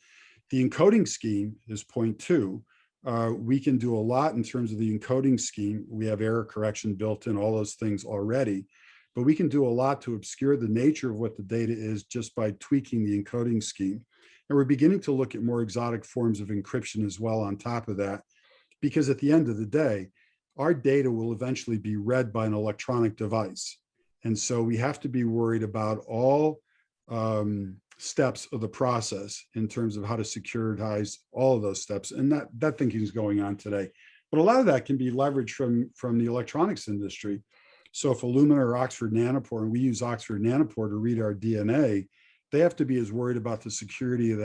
The encoding scheme is point two. We can do a lot in terms of the encoding scheme. We have error correction built in, all those things already, but we can do a lot to obscure the nature of what the data is just by tweaking the encoding scheme. And we're beginning to look at more exotic forms of encryption as well on top of that, because at the end of the day, our data will eventually be read by an electronic device. And so we have to be worried about all steps of the process in terms of how to securitize all of those steps. And that thinking is going on today. But a lot of that can be leveraged from the electronics industry. So if Illumina or Oxford Nanopore, and we use Oxford Nanopore to read our DNA, they have to be as worried about the security of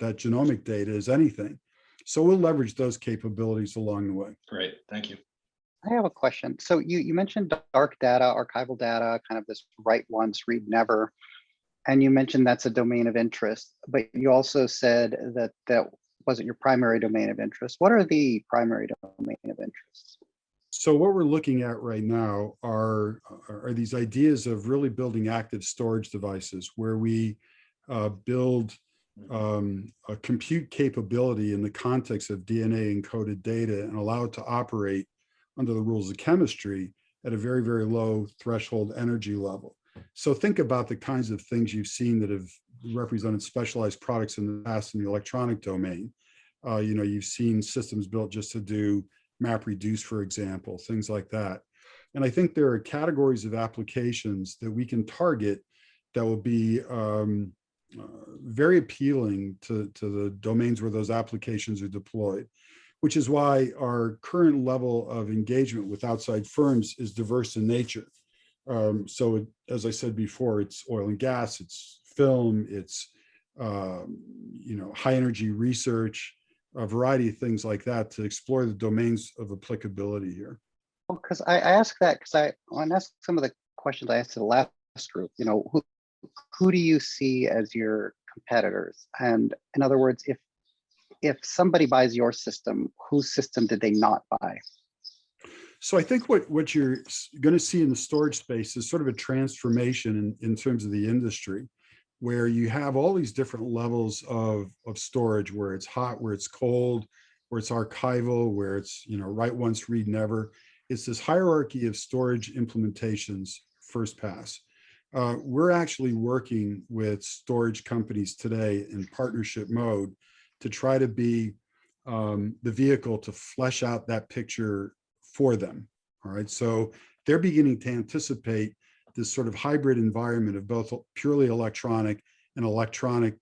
that genomic data as anything. So we'll leverage those capabilities along the way. Great, thank you. I have a question. So you mentioned dark data, archival data, kind of this write once, read never. And you mentioned that's a domain of interest, but you also said that that wasn't your primary domain of interest. What are the primary domain of interest? So what we're looking at right now are these ideas of really building active storage devices where we build a compute capability in the context of DNA encoded data and allow it to operate under the rules of chemistry at a very, very low threshold energy level. So think about the kinds of things you've seen that have represented specialized products in the past in the electronic domain. You've seen systems built just to do map reduce, for example, things like that. And I think there are categories of applications that we can target that will be very appealing to the domains where those applications are deployed, which is why our current level of engagement with outside firms is diverse in nature. So as I said before, it's oil and gas, it's film, it's high energy research, a variety of things like that to explore the domains of applicability here. Well, because I ask that because I want to ask some of the questions I asked to the last group. Who do you see as your competitors? And in other words, if somebody buys your system, whose system did they not buy? So I think what you're going to see in the storage space is sort of a transformation in terms of the industry, where you have all these different levels of storage, where it's hot, where it's cold, where it's archival, where it's write once, read never. It's this hierarchy of storage implementations first pass. We're actually working with storage companies today in partnership mode to try to be the vehicle to flesh out that picture for them. All right, so they're beginning to anticipate this sort of hybrid environment of both purely electronic and electronic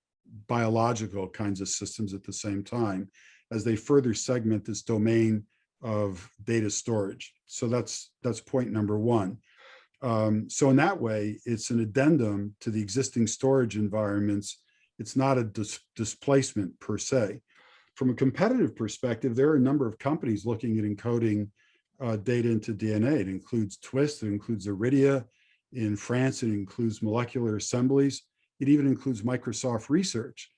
biological kinds of systems at the same time as they further segment this domain of data storage. So that's point number one. So in that way, it's an addendum to the existing storage environments. It's not a displacement per se. From a competitive perspective, there are a number of companies looking at encoding data into DNA. It includes Twist, it includes Iridia. In France, it includes Molecular Assemblies. It even includes Microsoft Research.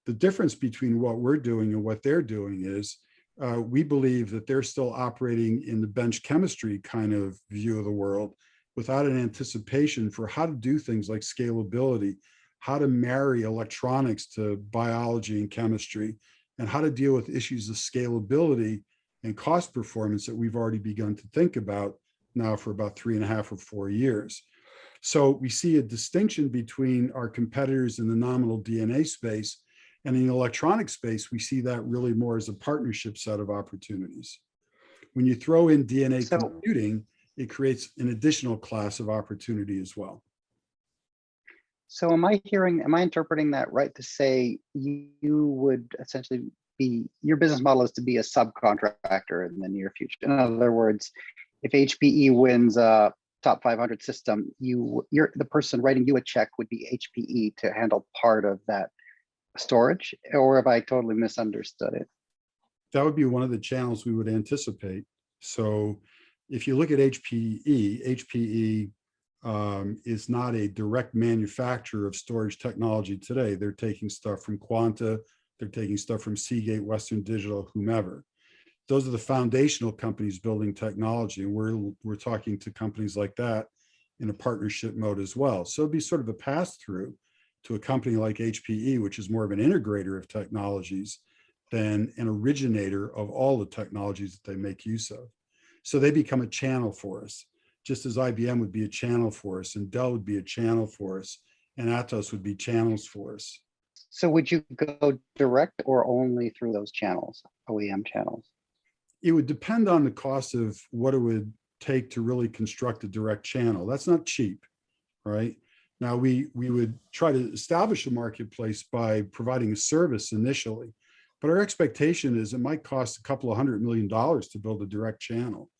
The difference between what we're doing and what they're doing is we believe that they're still operating in the bench chemistry kind of view of the world without an anticipation for how to do things like scalability, how to marry electronics to biology and chemistry, and how to deal with issues of scalability and cost performance that we've already begun to think about now for about 3.5 or 4 years. So we see a distinction between our competitors in the nominal DNA space, and in the electronic space, we see that really more as a partnership set of opportunities. When you throw in DNA computing, it creates an additional class of opportunity as well. So am I interpreting that right to say you would essentially be, your business model is to be a subcontractor in the near future? In other words, if HPE wins a top 500 system, you're the person writing you a check would be HPE to handle part of that storage, or have I totally misunderstood it? That would be one of the channels we would anticipate. So if you look at HPE is not a direct manufacturer of storage technology today. They're taking stuff from Quanta, they're taking stuff from Seagate, Western Digital, whomever. those are the foundational companies building technology. And we're talking to companies like that in a partnership mode as well. So it'd be sort of a pass through to a company like HPE, which is more of an integrator of technologies than an originator of all the technologies that they make use of. So they become a channel for us, just as IBM would be a channel for us, and Dell would be a channel for us, and Atos would be channels for us. So would you go direct or only through those channels, OEM channels? It would depend on the cost of what it would take to really construct a direct channel. That's not cheap, right? Now, we would try to establish a marketplace by providing a service initially, but our expectation is it might cost a couple of $100 million to build a direct channel.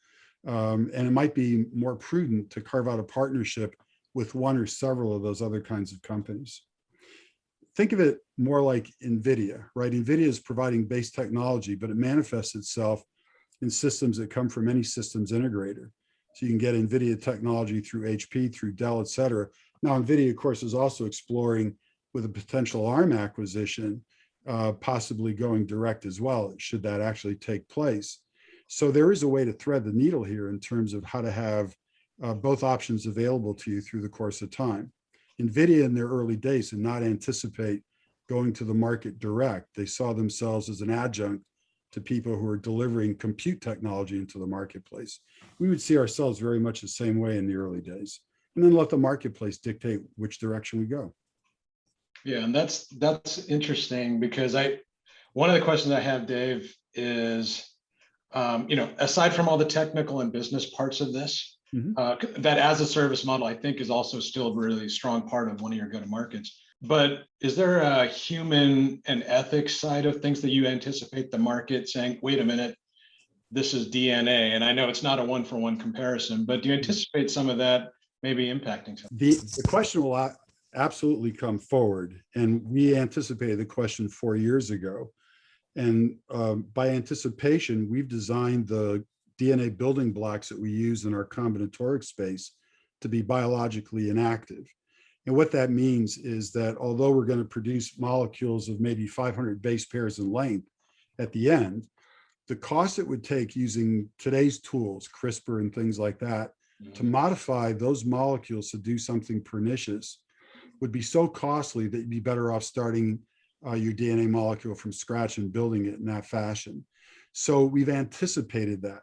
And it might be more prudent to carve out a partnership with one or several of those other kinds of companies. Think of it more like NVIDIA, right? NVIDIA is providing base technology, but it manifests itself in systems that come from any systems integrator. So you can get NVIDIA technology through HP, through Dell, et cetera. Now, NVIDIA, of course, is also exploring with a potential ARM acquisition, possibly going direct as well, should that actually take place. So there is a way to thread the needle here in terms of how to have both options available to you through the course of time. NVIDIA in their early days did not anticipate going to the market direct. They saw themselves as an adjunct to people who are delivering compute technology into the marketplace. We would see ourselves very much the same way in the early days, and then let the marketplace dictate which direction we go. Yeah, and that's interesting because one of the questions I have, Dave, is aside from all the technical and business parts of this, that as a service model, I think is also still a really strong part of one of your go-to-markets. But is there a human and ethics side of things that you anticipate the market saying, wait a minute, this is DNA? And I know it's not a one-for-one comparison, but do you anticipate some of that maybe impacting something? The question will absolutely come forward. And we anticipated the question 4 years ago. And by anticipation, we've designed the DNA building blocks that we use in our combinatoric space to be biologically inactive. And what that means is that although we're going to produce molecules of maybe 500 base pairs in length at the end, the cost it would take using today's tools, CRISPR and things like that, to modify those molecules to do something pernicious would be so costly that you'd be better off starting your DNA molecule from scratch and building it in that fashion. So we've anticipated that.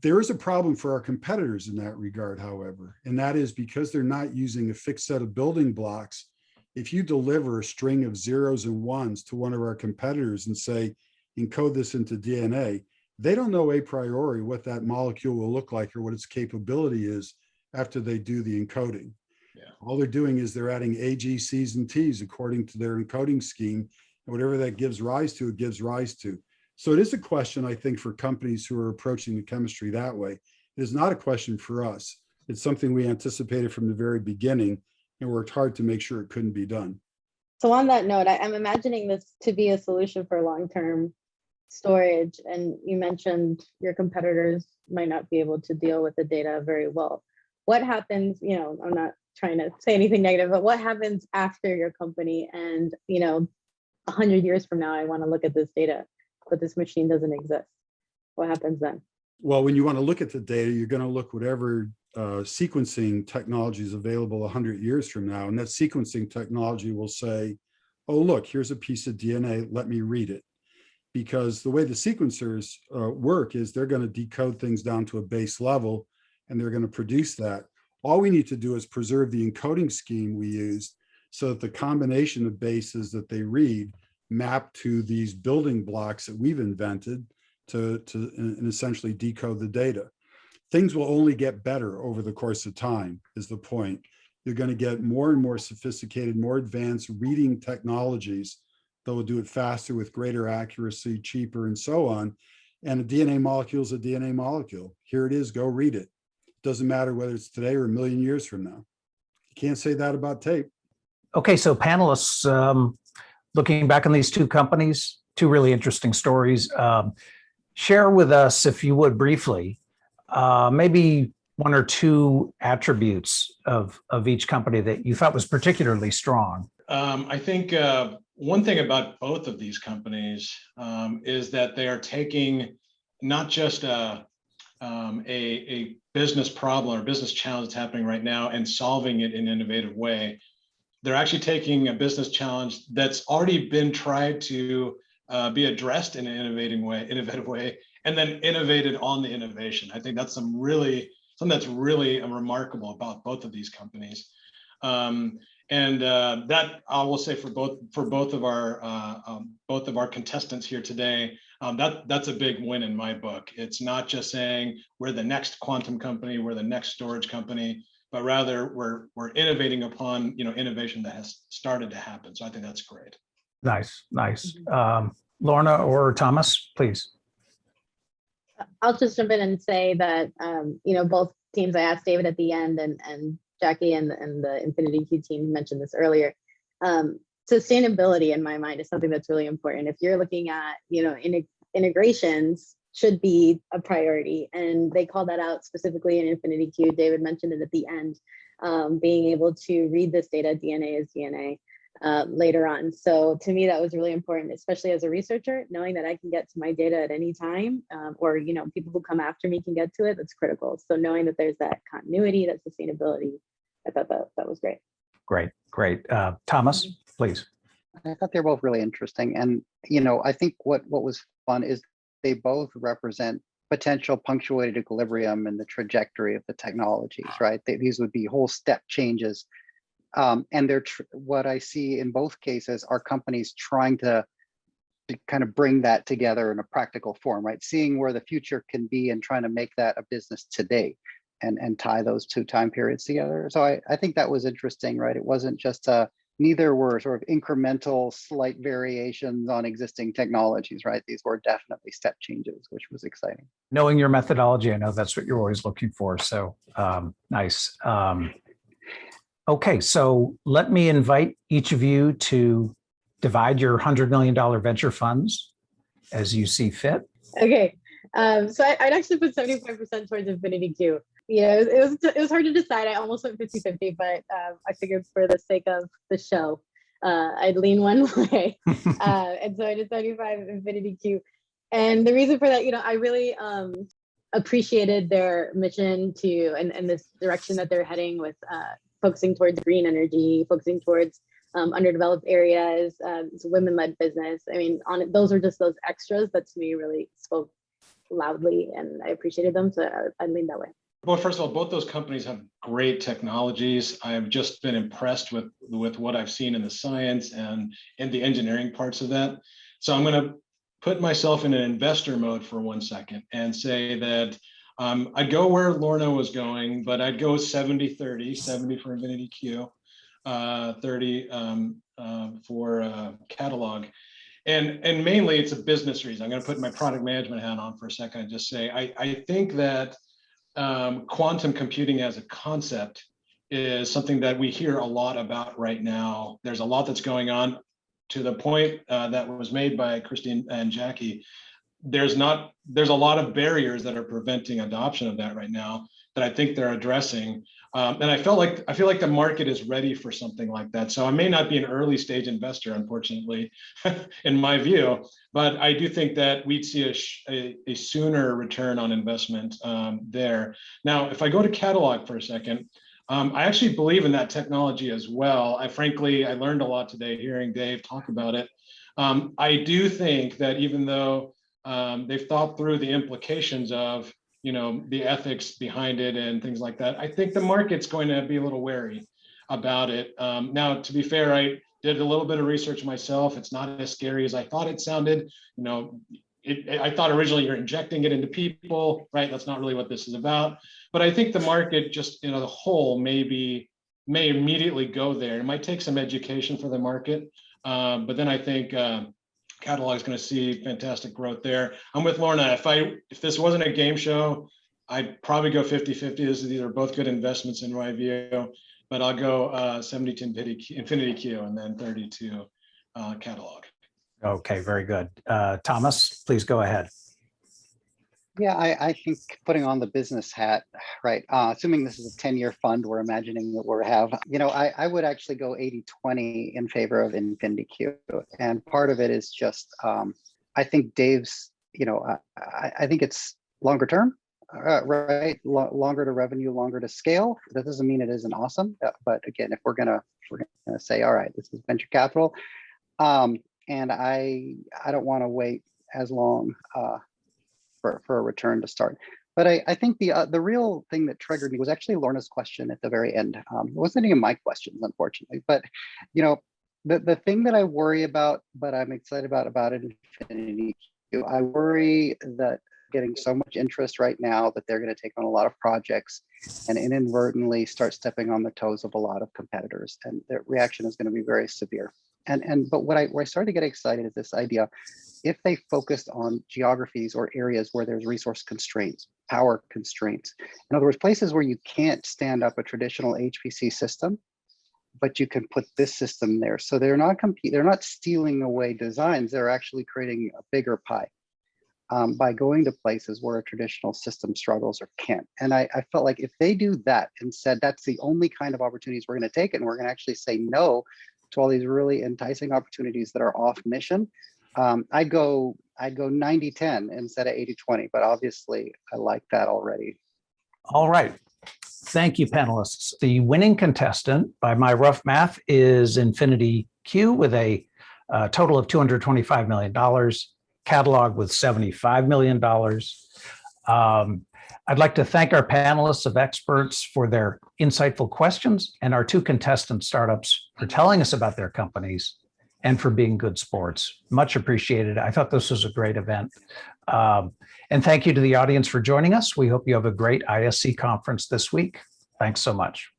There is a problem for our competitors in that regard, however, and that is because they're not using a fixed set of building blocks. If you deliver a string of zeros and ones to one of our competitors and say, encode this into DNA, they don't know a priori what that molecule will look like or what its capability is after they do the encoding. Yeah. All they're doing is they're adding A, G, C's, and T's according to their encoding scheme, and whatever that gives rise to, it gives rise to. So it is a question, I think, for companies who are approaching the chemistry that way. It is not a question for us. It's something we anticipated from the very beginning and worked hard to make sure it couldn't be done. So on that note, I'm imagining this to be a solution for long-term storage. And you mentioned your competitors might not be able to deal with the data very well. What happens, I'm not trying to say anything negative, but what happens after your company and, 100 years from now, I want to look at this data, but this machine doesn't exist. What happens then? Well, when you want to look at the data, you're going to look whatever sequencing technology is available 100 years from now. And that sequencing technology will say, oh, look, here's a piece of DNA. Let me read it. Because the way the sequencers work is they're going to decode things down to a base level, and they're going to produce that. All we need to do is preserve the encoding scheme we used so that the combination of bases that they read map to these building blocks that we've invented to essentially decode the data. Things will only get better over the course of time, is the point. You're going to get more and more sophisticated, more advanced reading technologies that will do it faster with greater accuracy, cheaper, and so on. And a DNA molecule is a DNA molecule. Here it is, go read it. It doesn't matter whether it's today or a million years from now. You can't say that about tape. Okay, so panelists, looking back on these two companies, two really interesting stories. Share with us, if you would, briefly, maybe one or two attributes of each company that you thought was particularly strong. I think one thing about both of these companies is that they are taking not just a business problem or business challenge that's happening right now and solving it in an innovative way. They're actually taking a business challenge that's already been tried to be addressed in an innovative way, and then innovated on the innovation. I think that's something that's really remarkable about both of these companies. That I will say for both of our contestants here today, that's a big win in my book. It's not just saying we're the next quantum company, we're the next storage company, but rather we're innovating upon innovation that has started to happen. So I think that's great. Nice, nice. Lorna or Thomas, please. I'll just jump in and say that both teams, I asked David at the end, and Jackie and the Infinity Q team mentioned this earlier. Sustainability in my mind is something that's really important. If you're looking at, integrations should be a priority, and they call that out specifically in Infinity Q. David mentioned it at the end, being able to read this data, DNA is DNA, later on. So to me, that was really important, especially as a researcher, knowing that I can get to my data at any time, or people who come after me can get to it. That's critical. So knowing that there's that continuity, that sustainability, I thought that was great. Great. Thomas, please. I thought they're both really interesting. And, I think what was fun is they both represent potential punctuated equilibrium in the trajectory of the technologies, right? These would be whole step changes. And what I see in both cases are companies trying to kind of bring that together in a practical form, right? Seeing where the future can be and trying to make that a business today and tie those two time periods together. So I think that was interesting, right? It wasn't just neither were sort of incremental slight variations on existing technologies, right? These were definitely step changes, which was exciting. Knowing your methodology, I know that's what you're always looking for. So nice. Okay, so let me invite each of you to divide your $100 million venture funds as you see fit. Okay, so I'd actually put 75% towards Infinity Q. It was hard to decide. I almost went 50-50, but I figured for the sake of the show, I'd lean one way. And so I did 75 Infinity Q. And the reason for that, I really appreciated their mission and this direction that they're heading with focusing towards green energy, focusing towards underdeveloped areas. It's a women-led business. I mean, those are just those extras that to me really spoke loudly, and I appreciated them. So I lean that way. Well, first of all, both those companies have great technologies. I've just been impressed with what I've seen in the science and in the engineering parts of that. So I'm going to put myself in an investor mode for 1 second and say that I'd go where Lorna was going, but I'd go 70-30, 70 for Infinity Q, 30 for Catalog. And mainly it's a business reason. I'm going to put my product management hat on for a second and just say, I think that quantum computing as a concept is something that we hear a lot about right now. There's a lot that's going on, to the point that was made by Christine and Jackie. There's a lot of barriers that are preventing adoption of that right now that I think they're addressing. And I feel like the market is ready for something like that. So I may not be an early stage investor, unfortunately, in my view, but I do think that we'd see a sooner return on investment there. Now, if I go to Catalog for a second, I actually believe in that technology as well. I learned a lot today hearing Dave talk about it. I do think that even though they've thought through the implications of the ethics behind it and things like that, I think the market's going to be a little wary about it. Now, to be fair, I did a little bit of research myself. It's not as scary as I thought it sounded. I thought originally you're injecting it into people, right? That's not really what this is about. But I think the market just, the whole may immediately go there. It might take some education for the market, but then I think Catalog is going to see fantastic growth there. I'm with Lorna. If this wasn't a game show, I'd probably go 50-50. These are both good investments in my view, but I'll go 70 to Infinity Q and then 30 to Catalog. Okay, very good. Thomas, please go ahead. Yeah, I think putting on the business hat, right? Assuming this is a 10-year fund, we're imagining that we'll have, I would actually go 80-20 in favor of Infinity Q. And part of it is just, I think Dave's, I think it's longer term, right? Longer to revenue, longer to scale. That doesn't mean it isn't awesome, but again, if we're gonna say, all right, this is venture capital, and I don't want to wait as long for a return to start. But I think the real thing that triggered me was actually Lorna's question at the very end. It wasn't any of my questions, unfortunately. But the thing that I worry about, but I'm excited about it in Infinity Q, I worry that getting so much interest right now that they're going to take on a lot of projects and inadvertently start stepping on the toes of a lot of competitors, and the reaction is going to be very severe. But where I started to get excited is this idea: if they focused on geographies or areas where there's resource constraints, power constraints, in other words, places where you can't stand up a traditional HPC system, but you can put this system there. So they're not stealing away designs, they're actually creating a bigger pie by going to places where a traditional system struggles or can't. And I felt like if they do that and said that's the only kind of opportunities we're going to take, and we're going to actually say no to all these really enticing opportunities that are off mission, I'd go 90-10 instead of 80-20, but obviously I like that already. All right. Thank you, panelists. The winning contestant, by my rough math, is Infinity Q with a total of $225 million, Catalog with $75 million. I'd like to thank our panelists of experts for their insightful questions, and our two contestant startups for telling us about their companies and for being good sports. Much appreciated. I thought this was a great event. And thank you to the audience for joining us. We hope you have a great ISC conference this week. Thanks so much.